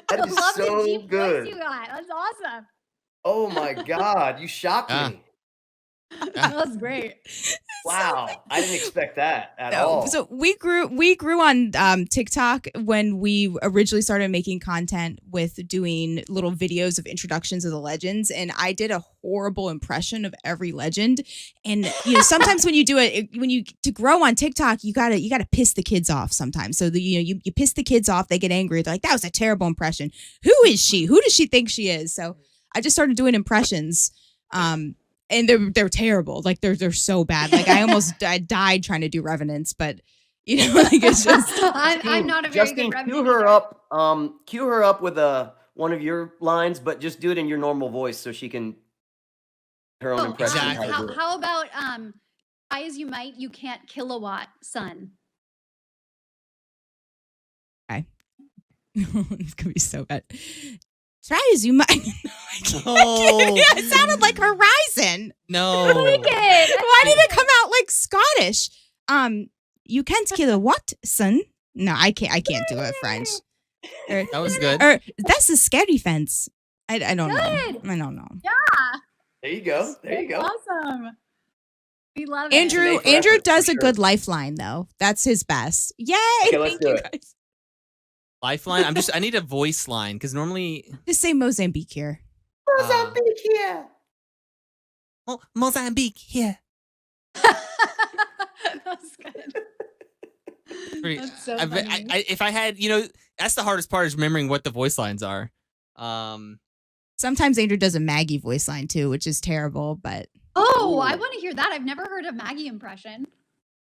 That I is love the so deep good. voice you got. That's awesome. Oh my God, you shocked me. That's great. Wow, I didn't expect that at all. So we grew on TikTok when we originally started making content with doing little videos of introductions of the legends, and I did a horrible impression of every legend. And sometimes when you do it, to grow on TikTok, you gotta piss the kids off sometimes. So you piss the kids off, they get angry. They're like, that was a terrible impression. Who is she? Who does she think she is? So I just started doing impressions. And they're terrible. Like they're so bad. Like I died trying to do Revenants, but like it's just. I'm not a very Justine, good cue Revenant her either. up. Cue her up with one of your lines, but just do it in your normal voice so she can her own impression. of exactly. how to do it. How about try as you might, you can't kilowatt sun. Okay. It's gonna be so bad. Try as you might. No. It sounded like Horizon. No. Why Why did it come out like Scottish? You can't kill a what, son? No, I can't do it French. That was good. Or that's a scary fence. I don't know. Good. I don't know. There you go. There you go. Awesome. We love it. Andrew Today forever, does for a sure. good lifeline though. That's his best. Yay! Okay, let's Thank do you it. guys. Lifeline. I need a voice line because normally Just say Mozambique here. Mozambique here. Mozambique here. That's good. Pretty- That's so I, funny. if I had, that's the hardest part is remembering what the voice lines are. Sometimes Andrew does a Maggie voice line too, which is terrible, but Oh, Ooh. I want to hear that. I've never heard a Maggie impression.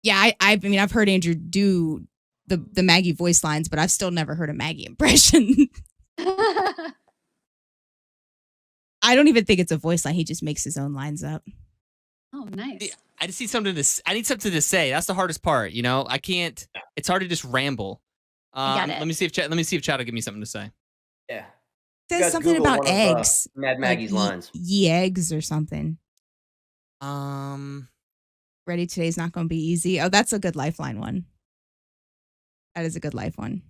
yeah, I mean I've heard Andrew do the Maggie voice lines, but I've still never heard a Maggie impression. I don't even think it's a voice line. He just makes his own lines up. Oh, nice. I just need something to. I need something to say. That's the hardest part. I can't. It's hard to just ramble. I get it. Let me see if Chad will give me something to say. Yeah. Says guys something Google about one of, eggs. Mad Maggie's like, lines. Ye eggs or something. Ready today's not going to be easy. Oh, that's a good lifeline one. That is a good life one.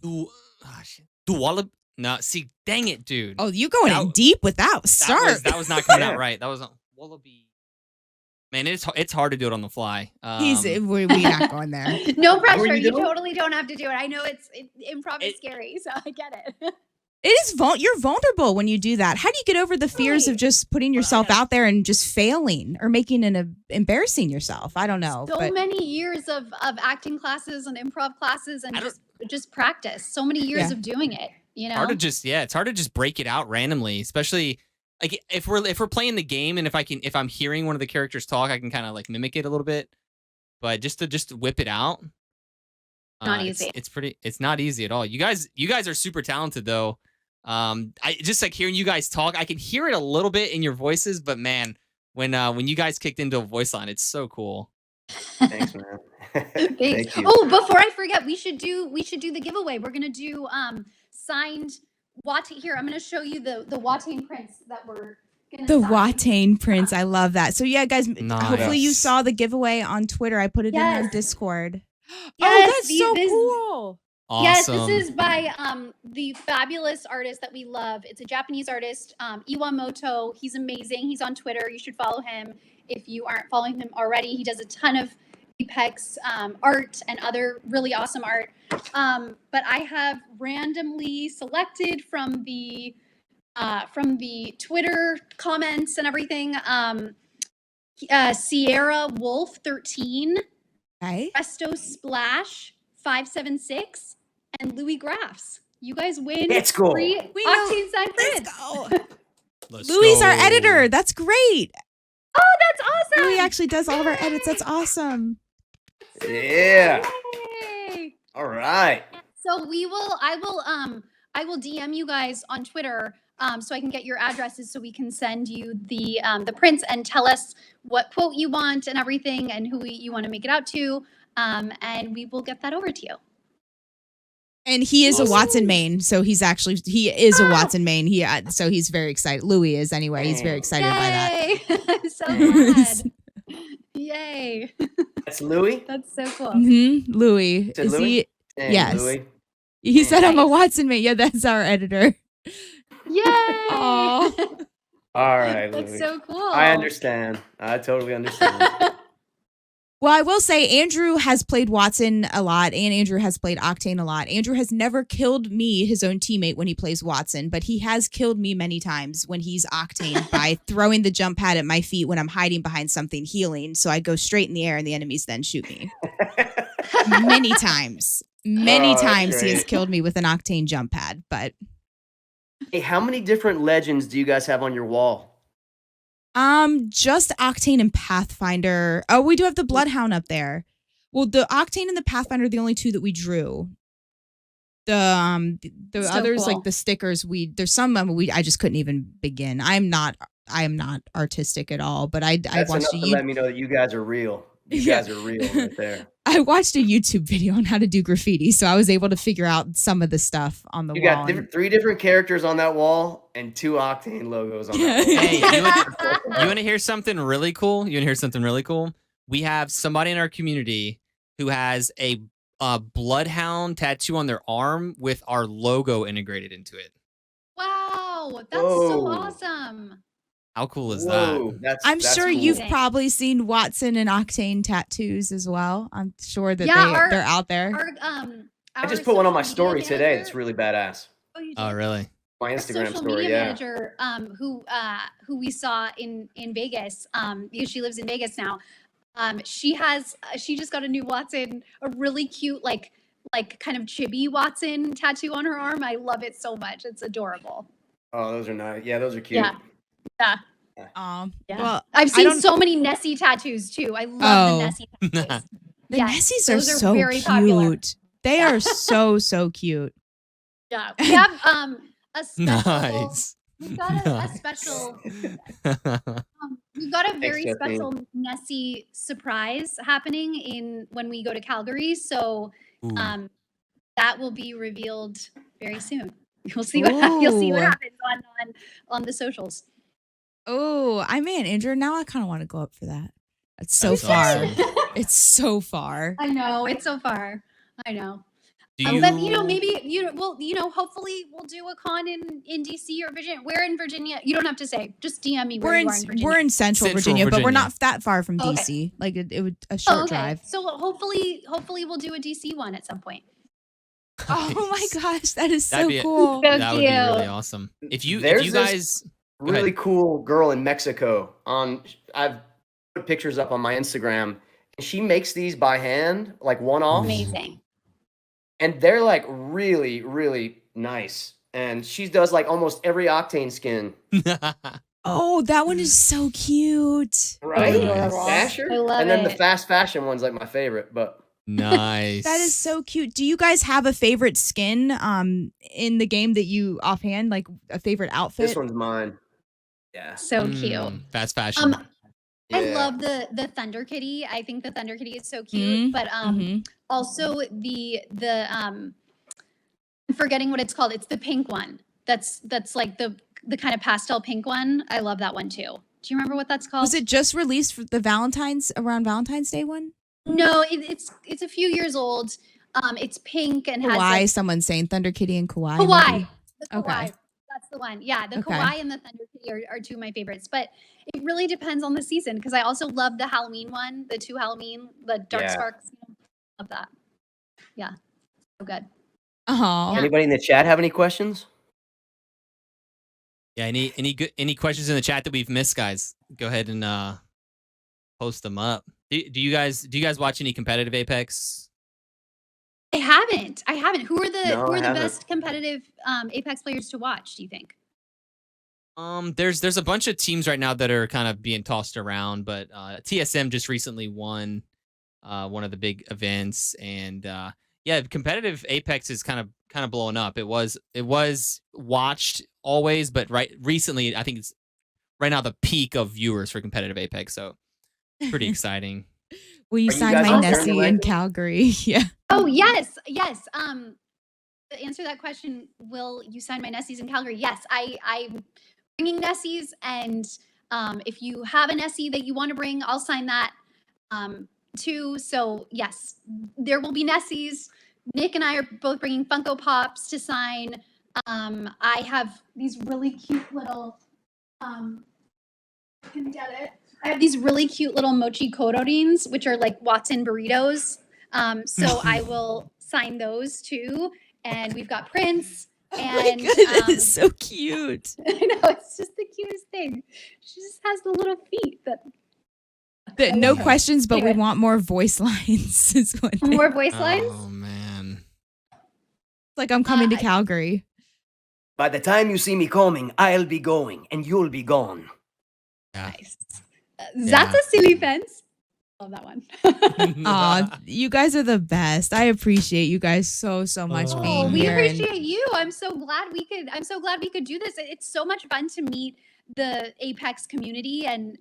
Duwallab. No, see, dang it, dude. Oh, you going in deep with that start. That was not coming out right. That was Wallaby. Man, it's hard to do it on the fly. We're not going there. No pressure. you You doing? totally don't have to do it. I know improv is scary, so I get it. It is you're vulnerable when you do that. How do you get over the fears of just putting yourself out there and just failing or making embarrassing yourself? I don't know. So many years of acting classes and improv classes and just practice. So many years of doing it. It's hard to just break it out randomly, especially like if we're playing the game and if I'm hearing one of the characters talk, I can kind of like mimic it a little bit. But just to whip it out, not easy. It's not easy at all. You guys are super talented though. I just like hearing you guys talk, I can hear it a little bit in your voices, but man, when you guys kicked into a voice line, it's so cool. Thanks, man. Thank you. Oh, before I forget, we should do the giveaway. We're gonna do signed Wattane. Here, I'm gonna show you the Wattane prints that we're gonna The sign. Wattane prints. I love that. So yeah, guys, Nice. hopefully you saw the giveaway on Twitter. I put it in our Discord. Yes, that's so cool. Awesome. Yes, this is by the fabulous artist that we love. It's a Japanese artist, Iwamoto. He's amazing. He's on Twitter. You should follow him if you aren't following him already. He does a ton of Apex art and other really awesome art. But I have randomly selected from the Twitter comments and everything. Sierra Wolf 13, Okay. Presto Splash 576, and Louis Graffs. You guys win Let's go. free We know. Octane signed prints. Louis our editor. That's great. Oh, that's awesome. Louis actually does all of our edits. That's awesome. Yeah. Yay. All right. So I will I will DM you guys on Twitter so I can get your addresses so we can send you the prints and tell us what quote you want and everything and who you want to make it out to. And we will get that over to you. And he is a Wattson main, so he is a Wattson main. So he's very excited. Louis is anyway. He's very excited by that. I'm so glad. Yay. That's Louis? That's so cool. Louis. Is Louis? He? Dang, Yes. Louis. He said I'm a Wattson main. Yeah, that's our editor. Yay. Aw. All right, That's Louis. so cool. I understand. I totally understand. Well, I will say Andrew has played Wattson a lot, and Andrew has played Octane a lot. Andrew has never killed me, his own teammate, when he plays Wattson, but he has killed me many times when he's Octane by throwing the jump pad at my feet when I'm hiding behind something healing. So I go straight in the air and the enemies then shoot me. Many times. Many times he has great. killed me with an Octane jump pad, but Hey, how many different legends do you guys have on your wall? just Octane and Pathfinder. Oh, we do have the Bloodhound up there. Well, the Octane and the Pathfinder are the only two that we drew. The So others, cool. like the stickers, there's some I just couldn't even begin. I am not artistic at all, but I That's watched enough to let me know that you guys are real. You Yeah. guys are real right there. I watched a YouTube video on how to do graffiti, so I was able to figure out some of the stuff on the You wall. got three different characters on that wall and 2 Octane logos on that wall. Hey, you want to hear something really cool? We have somebody in our community who has a bloodhound tattoo on their arm with our logo integrated into it. Wow, that's so Whoa. awesome. How cool is Whoa, that? I'm that's sure cool. you've probably seen Wattson and Octane tattoos as well. I'm sure that Yeah, they're out there. I just put one on my social story media today. manager- It's really badass. Oh, you Oh, did? really? My Our Instagram social story, media yeah. manager, who we saw in Vegas, because she lives in Vegas now. She just got a new Wattson, a really cute like kind of chibi Wattson tattoo on her arm. I love it so much. It's adorable. Oh, those are nice. Yeah, those are cute. Yeah. Yeah. Yeah. Well, I've I seen don't- so many Nessie tattoos too. I love Oh. the Nessie tattoos. The Yes, Nessies are those are so very cute. popular. They are so cute. Yeah. We have a special Nice. we've got a Nice. special we've got a very Justine. special Nessie surprise happening when we go to Calgary. So Ooh. that will be revealed very soon. You'll see you'll see what Ooh. happens on the socials. Oh, I'm in, Andrew. Now I kind of want to go up for that. It's so That's far. awesome. It's so far. I know it's so far. I know. Do But maybe hopefully we'll do a con in DC or Virginia. We're in Virginia. You don't have to say. Just DM me where We're you are in Virginia. we're in Central Central Virginia, but we're Virginia. not that far from Okay. DC. Like it would a short drive. So hopefully we'll do a DC one at some point. Oh my Nice. gosh, that is so That'd be- cool. So That would be really cute. awesome. If you There's this guys Go ahead. Really cool girl in Mexico. I've put pictures up on my Instagram. And she makes these by hand, like one-off. Amazing. And they're like really, really nice. And she does like almost every Octane skin. Oh, that one is so cute. Right? Nice. Dasher? I love and then the it. fast fashion one's like my favorite. But Nice. That is so cute. Do you guys have a favorite skin in the game that you offhand, like a favorite outfit? this one's mine. Yeah. So cute. Fast fashion. I Yeah. love the Thunder Kitty. I think the Thunder Kitty is so cute. But also the I'm forgetting what it's called. It's the pink one. That's like the kind of pastel pink one. I love that one too. Do you remember what that's called? Was it just released for the around Valentine's Day one? No, it's a few years old. It's pink and has Kawaii. like, Someone's saying Thunder Kitty and Kawaii. Kawaii. maybe? The Kawaii. Okay. That's the one. Yeah, the Okay. Kawaii and the Thunder Kitty are two of my favorites. But it really depends on the season because I also love the Halloween one, the 2 Halloween, the Dark Yeah. Sparks. Love that. Yeah, so good. Oh, Anybody in the chat have any questions? Yeah. Any questions in the chat that we've missed, guys? Go ahead and post them up. Do you guys watch any competitive Apex? I haven't. Who are the No, I haven't. best competitive Apex players to watch? Do you think? There's a bunch of teams right now that are kind of being tossed around, but TSM just recently won one of the big events, and Yeah, competitive Apex is kind of blowing up. It was watched always, but recently I think it's right now the peak of viewers for competitive Apex. So pretty exciting. Will you Are you sign guys my out there in Nessie in Atlanta? Calgary? Yeah. Oh, yes. Yes. To answer that question, will you sign my Nessies in Calgary? Yes, I'm bringing Nessies, and if you have a Nessie that you want to bring, I'll sign that too. So yes, there will be Nessies. Nick and I are both bringing Funko Pops to sign. I have these really cute little. You can get it. I have these really cute little mochi kodorins, which are like Wattson burritos. So I will sign those too. And we've got Prince. And It's so cute. I know, it's just the cutest thing. She just has the little feet that. No questions, but we Anyway. want more voice lines. Is what More voice lines. Oh man. It's like I'm coming to Calgary. By the time you see me coming, I'll be going and you'll be gone. Yeah. Nice. That's a silly fence. Love that one. Aw, you guys are the best. I appreciate you guys so much Oh, being We here. appreciate you. I'm so glad we could do this. It's so much fun to meet the Apex community and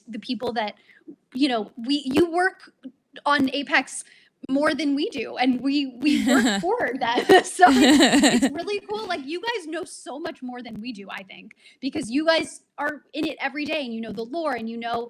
the people that you work on Apex more than we do, and we work for that. So it's really cool. Like, you guys know so much more than we do, I think, because you guys are in it every day, and you know the lore, and you know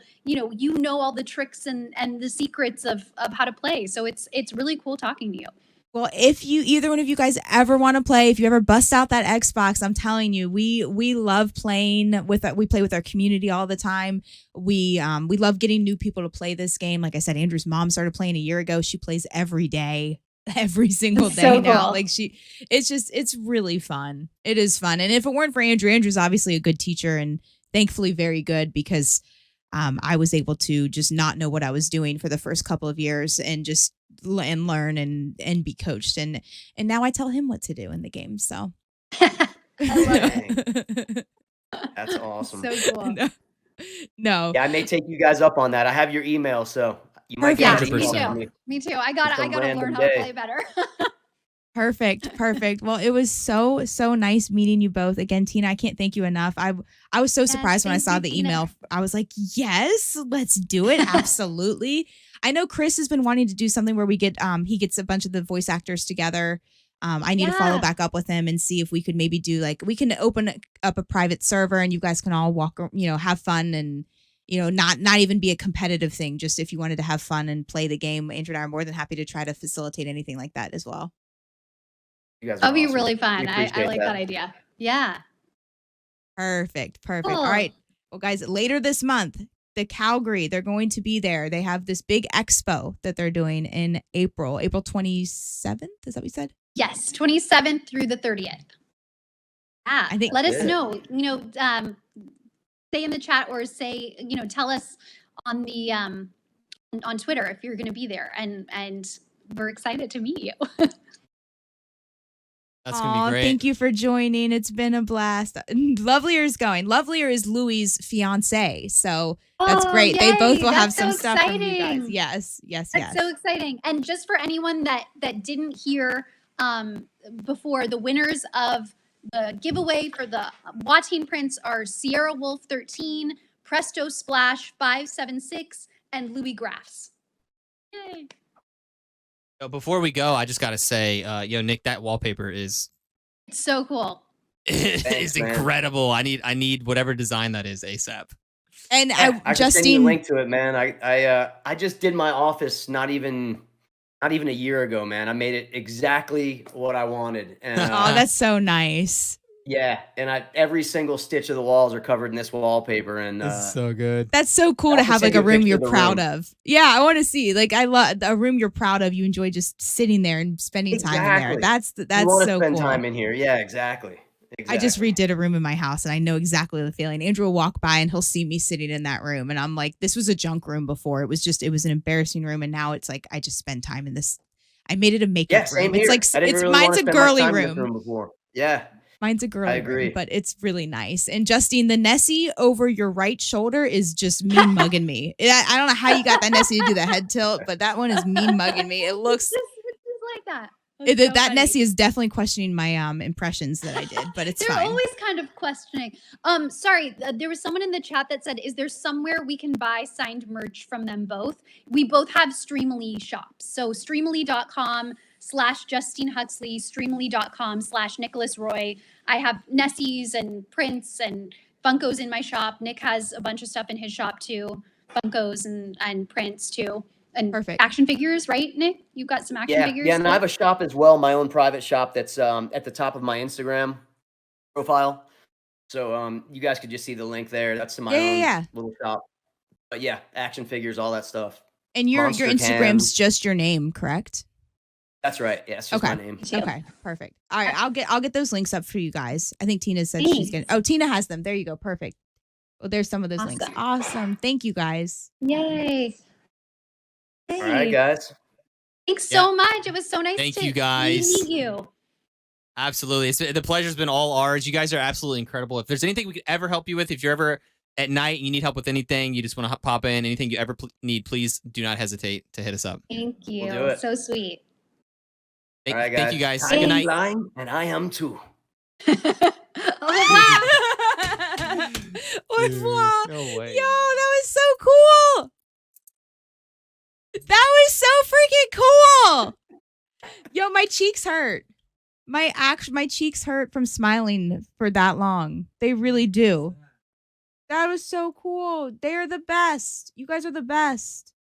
all the tricks and the secrets of how to play. So it's really cool talking to you. Well, if either one of you guys ever want to play, if you ever bust out that Xbox, I'm telling you, we love playing we play with our community all the time. We love getting new people to play this game. Like I said, Andrew's mom started playing a year ago. She plays every day, every single day So now. cool. Like it's really fun. It is fun. And if it weren't for Andrew's obviously a good teacher and thankfully very good, because I was able to just not know what I was doing for the first couple of years and just learn and be coached, and now I tell him what to do in the game. So I love That's awesome. So cool. No. Yeah, I may take you guys up on that. I have your email, so you might get an email 100%. from me. Me too. I gotta Some learn random how to day. play better. Perfect. Well, it was so nice meeting you both again, Tina. I can't thank you enough. I was so surprised when I thank saw you, the Tina. email. I was like, yes, let's do it. Absolutely. I know Chris has been wanting to do something where we get he gets a bunch of the voice actors together. I need to follow Yeah. back up with him and see if we could maybe do we can open up a private server and you guys can all walk, have fun and not even be a competitive thing. Just if you wanted to have fun and play the game, Andrew and I are more than happy to try to facilitate anything like that as well. You guys are That'll be awesome. really fun. We I appreciate like that idea. Yeah. Perfect. All Cool. right. Well, guys, later this month, the Calgary, they're going to be there. They have this big expo that they're doing in April 27th. Is that what you said? Yes, 27th through the 30th. Yeah, I think- let us Good. know. Say in the chat or say, tell us on the on Twitter if you're going to be there, and we're excited to meet you. That's gonna be great. Thank you for joining. It's been a blast. Lovelier is going. Lovelier is Louis' fiance. So that's Oh, great. They both will yay. have That's some so stuff from you guys. exciting. Yes. That's so exciting. And just for anyone that didn't hear before, the winners of the giveaway for the Wattine prints are Sierra Wolf 13, Presto Splash 576, and Louis Graphs. Yay. So before we go, I just gotta say, Nick, that wallpaper is It's so cool. is man. incredible. I need whatever design that is ASAP. And I can send you a Justine, link to it, man. I just did my office not even a year ago, man. I made it exactly what I wanted, and oh, that's so nice. yeah. And every single stitch of the walls are covered in this wallpaper, and so good. That's so cool I'll to have to have send like a you a room picture you're of the proud room. of. Yeah, I want to see. Like I love a room you're proud of. You enjoy just sitting there and spending time in there. Exactly. That's you want to so spend cool. time in here. Yeah, exactly. I just redid a room in my house and I know exactly the feeling. Andrew will walk by and he'll see me sitting in that room and I'm like, this was a junk room before. It was an embarrassing room and now it's like I just spend time in this. I made it a makeup Yeah, room. same It's here. like I didn't it's really mine's wanna a spend much girly time in this room. before. Yeah. Mine's a girly agree. room, but it's really nice. And Justine, the Nessie over your right shoulder is just mean mugging me. I don't know how you got that Nessie to do the head tilt, but that one is mean mugging me. It looks It's just like that. That so funny. Nessie is definitely questioning my impressions that I did, but it's They're fine. always kind of questioning. Sorry, there was someone in the chat that said, is there somewhere we can buy signed merch from them both? We both have Streamily shops. So streamily.com/Justine Huxley, streamily.com/Nicolas Roye. I have Nessie's and prints and Funkos in my shop. Nick has a bunch of stuff in his shop too. Funkos and prints too. And Perfect. action figures, right, Nick? You've got some action figures? Yeah, and I have a shop as well, my own private shop that's at the top of my Instagram profile. So you guys could just see the link there. That's to my own little shop. But yeah, action figures, all that stuff. And your Monster Instagram's cams. just your name, correct? That's right. Yeah, it's just my name. Okay, perfect. All right, I'll get those links up for you guys. I think Tina said she's gonna. Oh, Tina has them. There you go. Perfect. Well, there's some of those links. Awesome. Thank you guys. Yay. All right, guys. Thanks so much. It was so nice Thank to you guys. meet you. Absolutely. The pleasure's been all ours. You guys are absolutely incredible. If there's anything we could ever help you with, if you're ever at night and you need help with anything, you just want to pop in, anything you ever need, please do not hesitate to hit us up. Thank you. We'll do it. So sweet. All right, guys. Thank you guys. Time Good is night. flying, and I am too. Au revoir. No way. Yo, that was so cool. That was so freaking cool. Yo, my cheeks hurt. My cheeks hurt from smiling for that long. They really do. That was so cool. They are the best. You guys are the best.